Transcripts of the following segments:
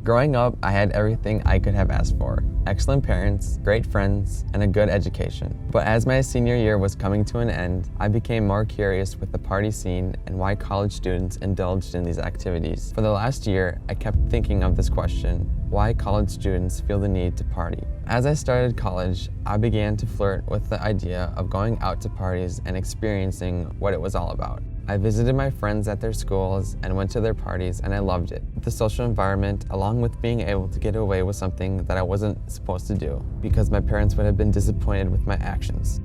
Growing up, I had everything I could have asked for. Excellent parents, great friends, and a good education. But as my senior year was coming to an end, I became more curious with the party scene and why college students indulged in these activities. For the last year, I kept thinking of this question: why college students feel the need to party? As I started college, I began to flirt with the idea of going out to parties and experiencing what it was all about. I visited my friends at their schools and went to their parties, and I loved it. The social environment, along with being able to get away with something that I wasn't supposed to do because my parents would have been disappointed with my actions.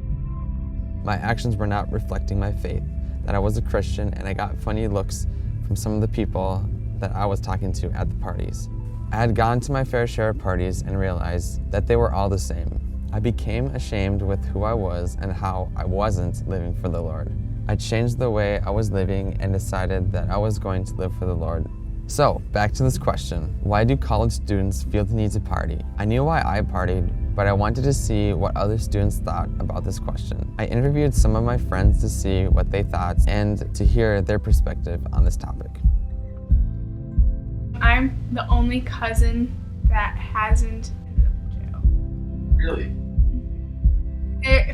My actions were not reflecting my faith, that I was a Christian, and I got funny looks from some of the people that I was talking to at the parties. I had gone to my fair share of parties and realized that they were all the same. I became ashamed with who I was and how I wasn't living for the Lord. I changed the way I was living and decided that I was going to live for the Lord. So, back to this question: why do college students feel the need to party? I knew why I partied, but I wanted to see what other students thought about this question. I interviewed some of my friends to see what they thought and to hear their perspective on this topic. I'm the only cousin that hasn't ended up in jail. Really?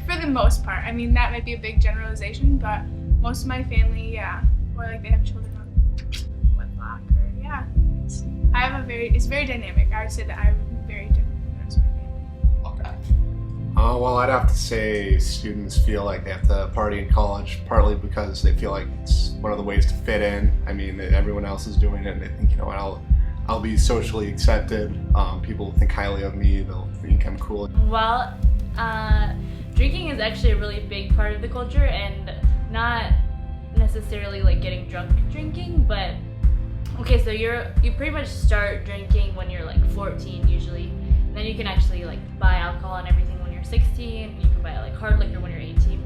For the most part. I mean, that might be a big generalization, but most of my family, yeah. Or like they have children on wedlock, or yeah. It's very dynamic. I would say that I'm very different from the rest of my family. Okay. Well, I'd have to say students feel like they have to party in college, partly because they feel like it's one of the ways to fit in. I mean, everyone else is doing it, and they think, you know, I'll be socially accepted. People think highly of me. They'll think I'm cool. Well, drinking is actually a really big part of the culture, and not necessarily like getting drunk drinking, but okay, so you pretty much start drinking when you're like 14 usually, and then you can actually like buy alcohol and everything when you're 16. You can buy like hard liquor when you're 18.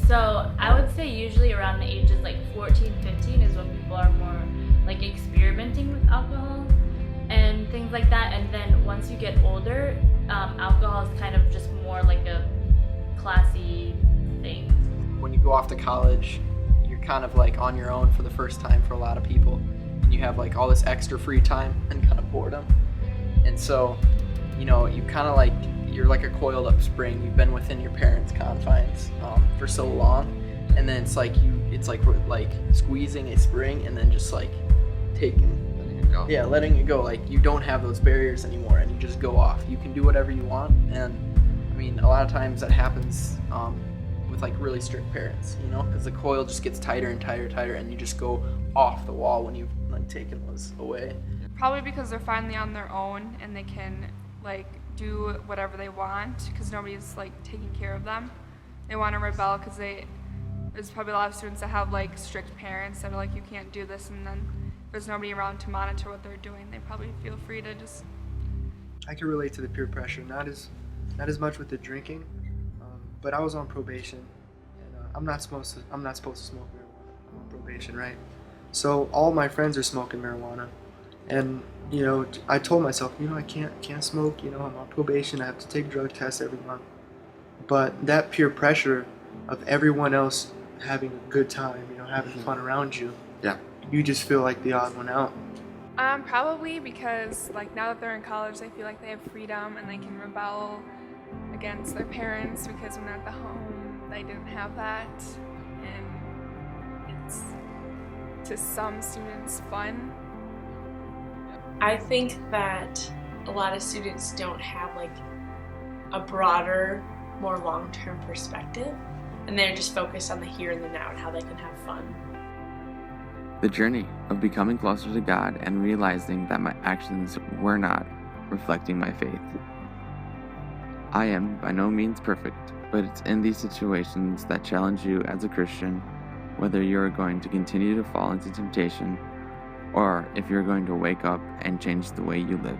So I would say usually around the ages like 14, 15 is when people are more like experimenting with alcohol and things like that. And then once you get older, alcohol is kind of just more like a classy thing. When you go off to college, you're kind of like on your own for the first time for a lot of people, and you have like all this extra free time and kind of boredom. And so, you know, you kind of like, you're like a coiled up spring. You've been within your parents' confines for so long, and then it's like squeezing a spring and then just like letting it go. Like, you don't have those barriers anymore, and you just go off. You can do whatever you want, and I mean, a lot of times that happens with like really strict parents, you know, because the coil just gets tighter and tighter, and you just go off the wall when you've like taken those away. Probably because they're finally on their own and they can like do whatever they want because nobody's like taking care of them. They want to rebel because there's probably a lot of students that have like strict parents that are like, you can't do this, and then there's nobody around to monitor what they're doing. They probably feel free to just. I can relate to the peer pressure, not as much with the drinking, but I was on probation, and I'm not supposed to smoke marijuana. I'm on probation, right? So all my friends are smoking marijuana, and you know, I told myself, you know, I can't smoke. You know, I'm on probation. I have to take drug tests every month. But that peer pressure of everyone else having a good time, you know, having fun around you, you just feel like the odd one out. Probably because like now that they're in college, they feel like they have freedom and they can rebel against their parents because when they're at the home, they didn't have that, and it's to some students fun. I think that a lot of students don't have like a broader, more long-term perspective, and they're just focused on the here and the now and how they can have fun. The journey of becoming closer to God and realizing that my actions were not reflecting my faith. I am by no means perfect, but it's in these situations that challenge you as a Christian, whether you're going to continue to fall into temptation or if you're going to wake up and change the way you live.